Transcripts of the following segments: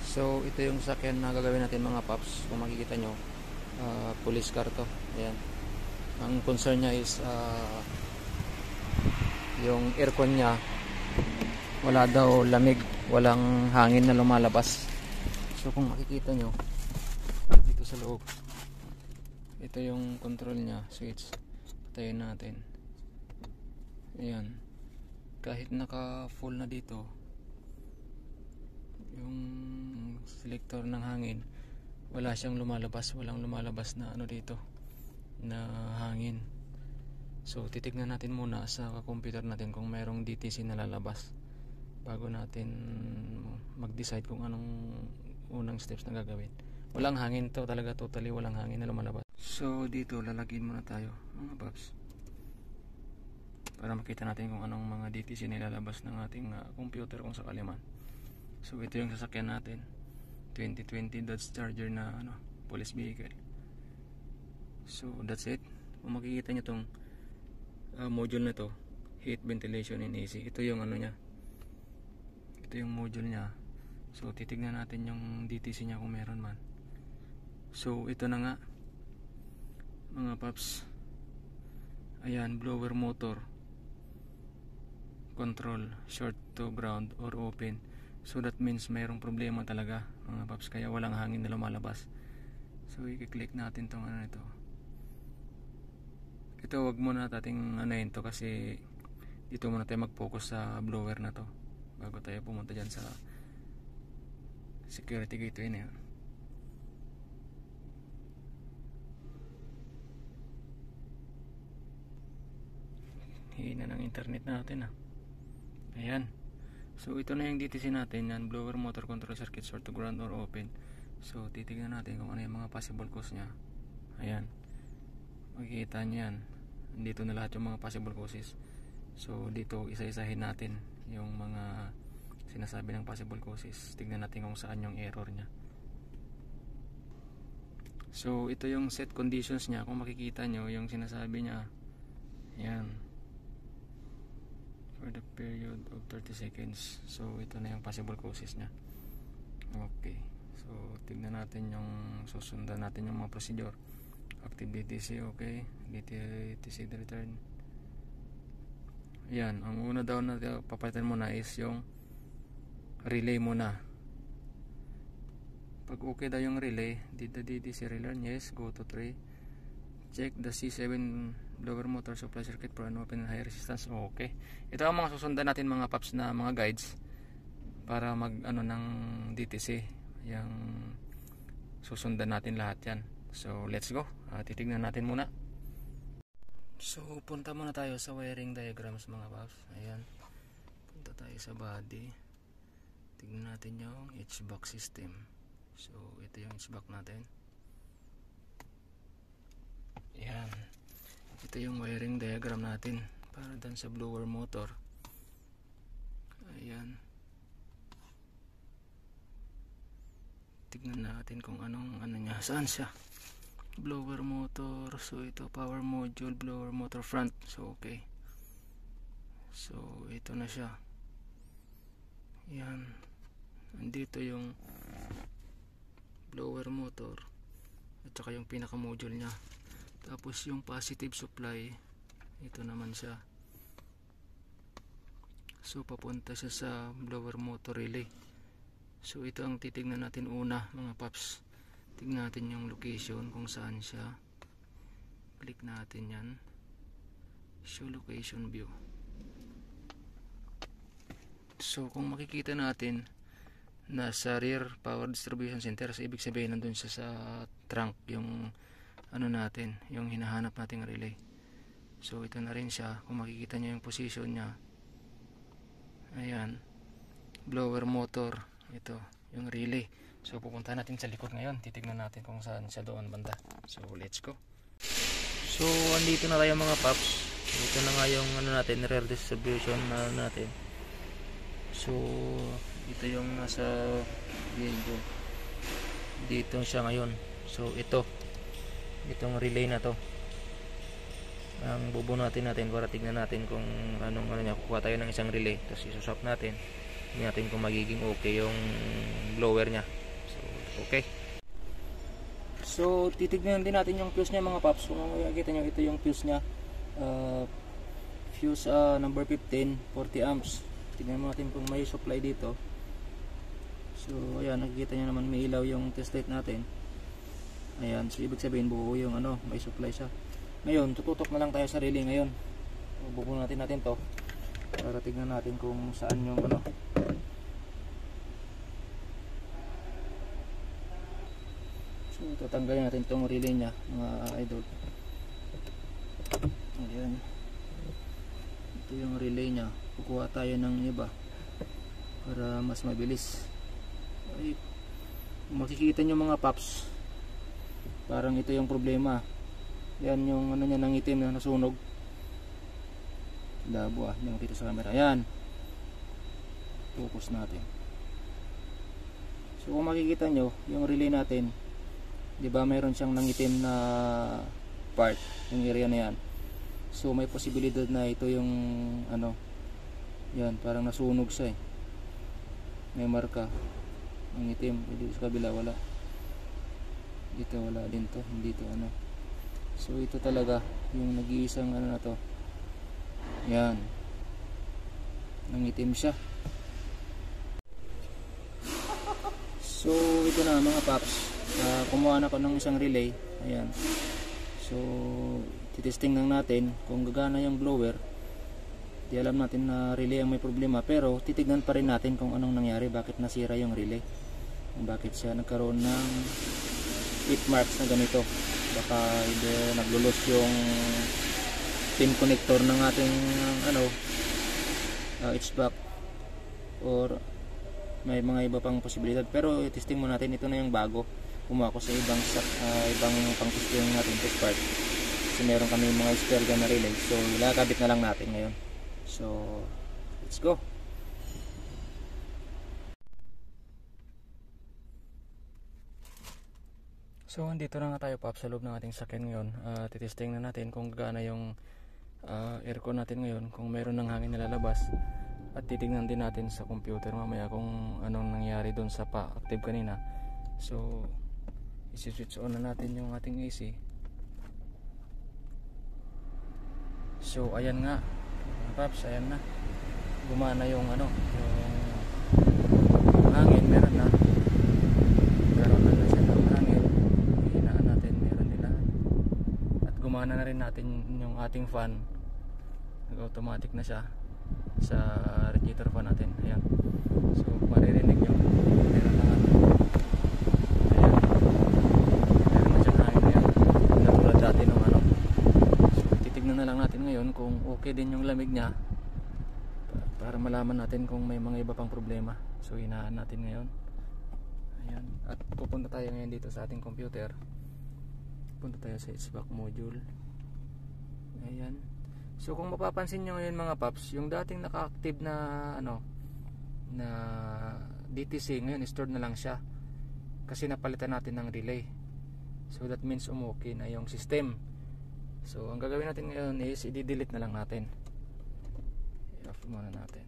So ito yung sakyan na gagawin natin mga paps. Kung makikita nyo, police car to. Ayan. Ang concern nya is yung aircon nya, wala daw lamig, walang hangin na lumalabas. So kung makikita nyo dito sa loob, ito yung control nya, switch. Patayin natin. Ayan. Kahit naka full na dito yung selector ng hangin, wala siyang lumalabas, walang lumalabas na ano dito na hangin. So titignan natin muna sa computer natin kung mayroong DTC na lalabas bago natin mag-decide kung anong unang steps na gagawin. Walang hangin to talaga, totally walang hangin na lumalabas. So dito lalagyan muna tayo mga paps para makita natin kung anong mga DTC na lalabas ng ating computer kung sakali man. So ito yung sasakyan natin, 2020 Dodge Charger na police vehicle. So that's it. Kung makikita nyo tong module na to, heat, ventilation and AC, ito yung nya, ito yung module nya. So titignan natin yung DTC nya kung meron man. So ito na nga mga paps. Ayan, blower motor control, short to ground or open. So that means mayroong problema talaga mga paps, kaya walang hangin na lumalabas. So i-click natin tong ito. Ito wag muna nating anayin to kasi dito muna tayo mag-focus sa blower na to bago tayo pumunta dyan sa security gateway na yun. Hina ng internet natin Ayan. So ito na yung DTC natin, yan, blower motor control circuit, short to ground or open. So titignan natin kung ano yung mga possible cause nya. Ayan, makikita nyo yan, dito na lahat yung mga possible causes. So dito isa-isahin natin yung mga sinasabi ng possible causes. Tignan natin kung saan yung error nya. So ito yung set conditions nya, kung makikita nyo yung sinasabi nya. Ayan, for the period of 30 seconds. So ito na yung possible causes nya. Okay, so tignan natin yung susundan natin yung mga procedure. Active DTC, okay, DTC return. Yan, ang una daw na papalitan muna is yung relay muna. Pag okay daw yung relay, did the DTC relearn? Yes, go to 3. Check the C7 blower motor supply circuit for an open and high resistance. Okay, ito ang mga susundan natin mga paps na mga guides para mag ng DTC. Yung susundan natin lahat yan. So let's go, titignan natin muna. So punta muna tayo sa wiring diagrams mga paps. Ayan, punta tayo sa body, tignan natin yung HVAC system. So ito yung HVAC natin. Ayan, ito yung wiring diagram natin para dan sa blower motor. Ayan, tignan natin kung anong nya, saan siya. Blower motor, so ito power module, blower motor front. So okay, so ito na siya. Ayan, andito yung blower motor at saka yung pinaka module nya. Tapos yung positive supply, ito naman siya. So papunta siya sa blower motor relay. So ito ang titignan natin una mga paps. Tignan natin yung location kung saan siya. Click natin yan, show location view. So kung makikita natin, nasa rear power distribution center. So ibig sabihin nandun siya sa trunk yung natin, yung hinahanap nating relay. So ito na rin siya, kung makikita nyo yung position nya. Ayan, blower motor, ito yung relay. So pupunta natin sa likod ngayon, titignan natin kung saan siya doon banda. So let's go. So andito na tayo mga paps. Ito na nga yung natin, rear distribution natin. So ito yung nasa video, dito siya ngayon. So itong relay na to ang bubunutin natin para tignan natin kung anong niya. Kukuha tayo ng isang relay, tapos isuswap natin, tingnan natin kung magiging okay yung blower nya. Okay. So titignan din natin yung fuse niya mga paps. Kung makikita nyo, ito yung fuse niya. Fuse number 15, 40 amps. Tignan natin kung may supply dito. So ayan, nakikita nyo naman may ilaw yung test light natin. Ayan, so ibig sabihin buo yung may supply siya. Ngayon, tututok na lang tayo sa relay ngayon. Bubunutin natin to para tignan natin kung saan yung So tatanggalin natin itong relay nya mga idol. Ayan, ito yung relay nya. Kukuha tayo ng iba para mas mabilis. Ay, makikita nyo mga paps, parang ito yung problema. Yan yung niya nangitim na nasunog. Labo hindi makita sa camera. Ayan, focus natin. So kung makikita nyo yung relay natin, di ba mayroon siyang nangitim na part, yung area na yan. So may posibilidad na ito yung yan, parang nasunog siya may marka ng itim. Dito sa kabila wala, dito wala din to, hindi to so ito talaga yung nag-iisang na to. Yan, nangitim siya. So ito na mga paps, kumuha na ko ng isang relay. Ayan, so titesting lang natin kung gagana yung blower. Di alam natin na relay ang may problema, pero titignan pa rin natin kung anong nangyari, bakit nasira yung relay, bakit siya nagkaroon ng hit marks na ganito. Baka naglulos yung pin connector ng ating HVAC, or may mga iba pang posibilidad. Pero testing mo natin, ito na yung bago. Kumuha ko sa ibang pang testing natin test part, kasi meron kami mga spare gun na relay. So ilakabit na lang natin ngayon. So let's go. So andito na nga tayo paps sa loob ng ating sakyan ngayon. Titesting na natin kung gagana yung aircon natin ngayon, kung mayroon ng hangin na lalabas. At titingnan din natin sa computer mamaya kung anong nangyari doon sa pa-active kanina. So isi-switch on na natin yung ating AC. So ayan nga mga paps, ayan na, gumana yung yung hangin, meron na siya ng hangin. Hinaan natin, meron din na. At gumana na rin natin yung ating fan, nag-automatic na siya sa radiator fan natin. Ayan, so maririnig nyo, meron na ayan, meron na siyang hangin ngayon, natulad dati nung So titignan na lang natin ngayon kung okay din yung lamig niya, para malaman natin kung may mga iba pang problema. So hinaan natin ngayon. Ayan, at pupunta tayo ngayon dito sa ating computer. Punta tayo sa HVAC module. Ayan. So kung mapapansin nyo ngayon mga paps, yung dating naka-active na na DTC, ngayon stored na lang siya kasi napalitan natin ng relay. So that means okay na yung system. So ang gagawin natin ngayon is i-delete na lang natin. I-off muna natin.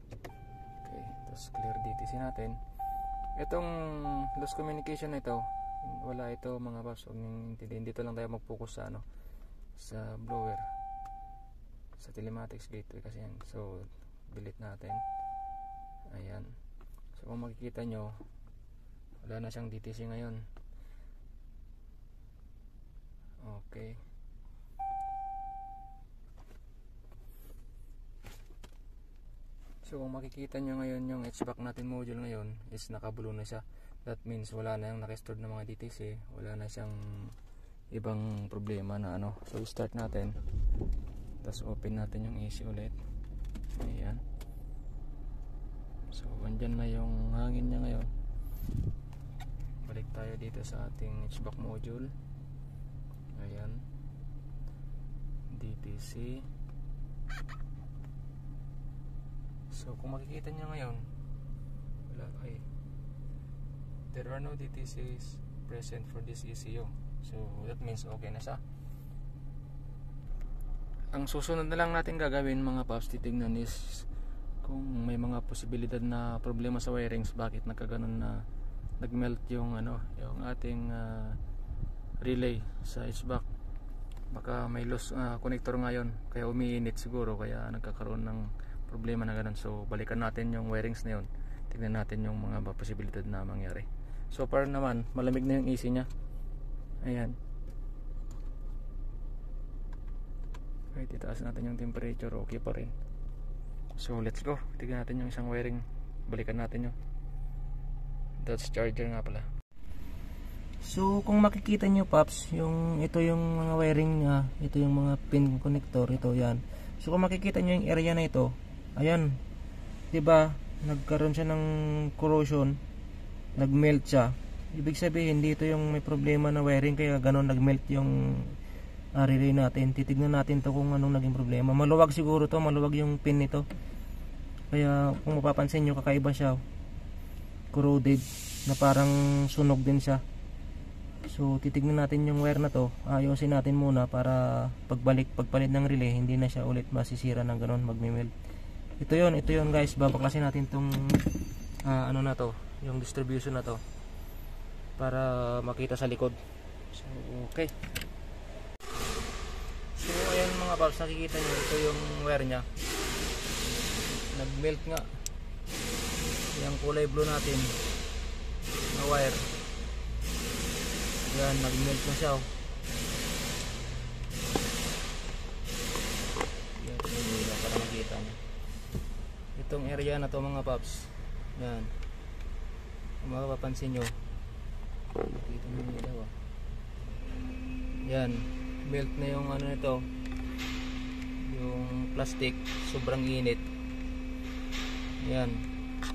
Okay, tapos clear DTC natin. Itong lost communication na ito, wala ito mga paps, huwag niyong intindihin. Dito lang tayo mag-focus sa sa blower, sa telematics gateway kasi yan. So delete natin. Ayan, so kung makikita nyo, wala na siyang DTC ngayon. Okay, so kung makikita nyo ngayon, yung HVAC natin module ngayon is nakabulo na siya. That means wala na yung naka-stored na mga DTC, wala na siyang ibang problema na So start natin, tapos open natin yung AC ulit. Ayan, so andyan na yung hangin niya ngayon. Balik tayo dito sa ating HVAC module. Ayan, DTC. So kung makikita nyo ngayon, wala, there are no DTCs present for this ECU. So that means okay na siya. Ang susunod na lang natin gagawin mga paps, titignan is kung may mga posibilidad na problema sa wirings, bakit nagkaganon na nagmelt yung yung ating relay sa HVAC. Baka may loose connector ngayon, kaya umiinit siguro, kaya nagkakaroon ng problema na ganun. So balikan natin yung wirings na yun, tignan natin yung mga posibilidad na mangyari. So far naman malamig na yung AC nya. Ayan, kahit itaas natin yung temperature, okay pa rin. So let's go, tignan natin yung isang wiring, balikan natin yung Dodge Charger nga pala. So kung makikita nyo Paps, ito yung mga wiring nya, ito yung mga pin connector, ito yan. So kung makikita nyo yung area na ito, ayan, diba nagkaroon siya ng corrosion, nagmelt siya. Ibig sabihin dito yung may problema na wiring, kaya ganun nagmelt yung relay natin. Titignan natin to kung anong naging problema. Maluwag siguro to, maluwag yung pin nito, kaya kung mapapansin nyo kakaiba siya, corroded, na parang sunog din siya. So titignan natin yung wire na to, ayusin natin muna para pagpalit ng relay hindi na siya ulit masisira ng ganun, magme-melt. Ito yun guys, babaklasin natin tong na to, yung distribution na to, para makita sa likod. So okay. So ayan mga Paps, nakikita nyo, ito yung wire nya, nag-melt nga. Yung kulay blue natin na wire, yan, nag-melt na siya. Yan, para makita nyo itong area na to mga Paps. Yan, kung makapapansin nyo, makita nyo nila yan, melt na yung nito, yung plastic, sobrang init. Yan,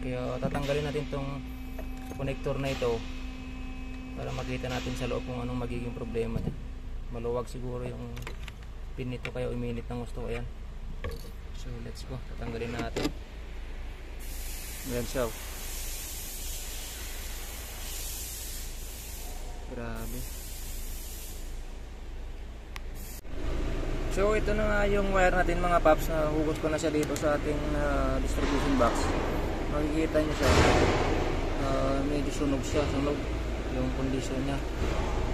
kaya tatanggalin natin tong connector na ito para makita natin sa loob kung anong magiging problema niya. Maluwag siguro yung pin nito, kaya uminit ng gusto. Ayan, so let's go, tatanggalin natin. Ayan siya, grabe. So ito na nga yung wire natin mga Paps, na hugot ko na siya dito sa ating distribution box. Makikita nyo siya, medyo sunog siya, sunog yung condition nya.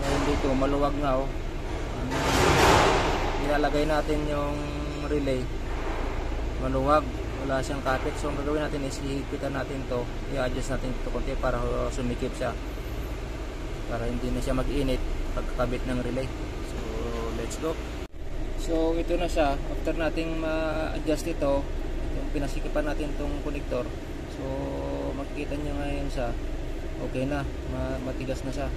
Ngayon dito maluwag nga nilalagay natin yung relay, maluwag, wala siyang kapit. So ang gagawin natin is hihipitan natin to, i-adjust natin ito konti para sumikip siya, para hindi na siya mag-init pagkakabit ng relay. So let's go. So ito na siya, after nating ma-adjust ito, yung pinasikipan natin itong connector. So makikita nyo ngayon siya, okay na, matigas na siya.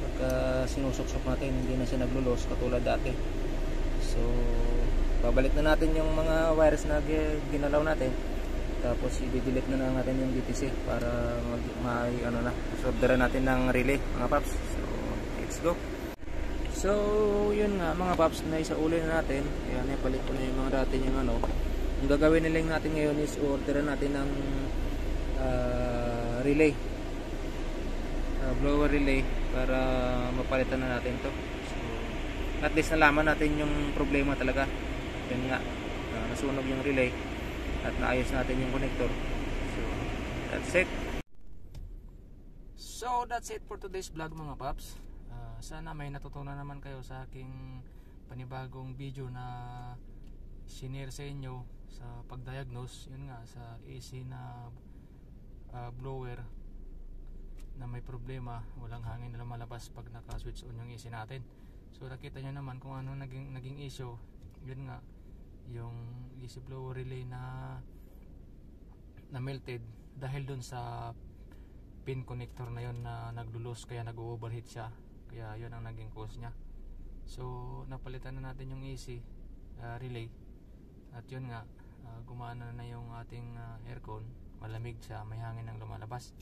Pagka sinusuksok natin, hindi na siya naglulos katulad dati. So babalik na natin yung mga wires na ginalaw natin, tapos i-delete na natin yung DTC para sorderan natin ng relay mga Paps. So let's go. So yun nga mga Paps, na isauli na natin. Ayan, ipalit ko na yung mga dati yung Ang gagawin na lang natin ngayon is orderan natin ng relay, blower relay, para mapalitan na natin to. So at least nalaman natin yung problema talaga. Yan nga, nasunog yung relay at naayos natin yung connector. So that's it. So that's it for today's vlog mga Paps. Sana may natutunan naman kayo sa aking panibagong video na sinare sa inyo sa pagdiagnose, yun nga, sa AC na blower na may problema, walang hangin na lumalabas pag naka-switch on yung AC natin. So nakita nyo naman kung ano naging issue. Yun nga, yung AC blower relay na melted dahil dun sa pin connector na yun na naglulos, kaya nag-overheat siya. Kaya yun ang naging cause nya. So napalitan na natin yung AC relay, at yun nga, gumana na yung ating aircon, malamig siya, may hangin ang lumalabas.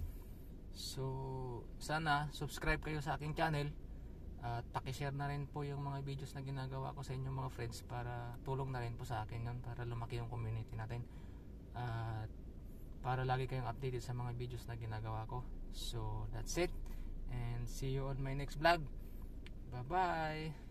So sana subscribe kayo sa aking channel, at paki-share na rin po yung mga videos na ginagawa ko sa inyong mga friends, para tulong na rin po sa akin yun, para lumaki yung community natin, at para lagi kayong updated sa mga videos na ginagawa ko. So that's it, and see you on my next vlog. Bye bye.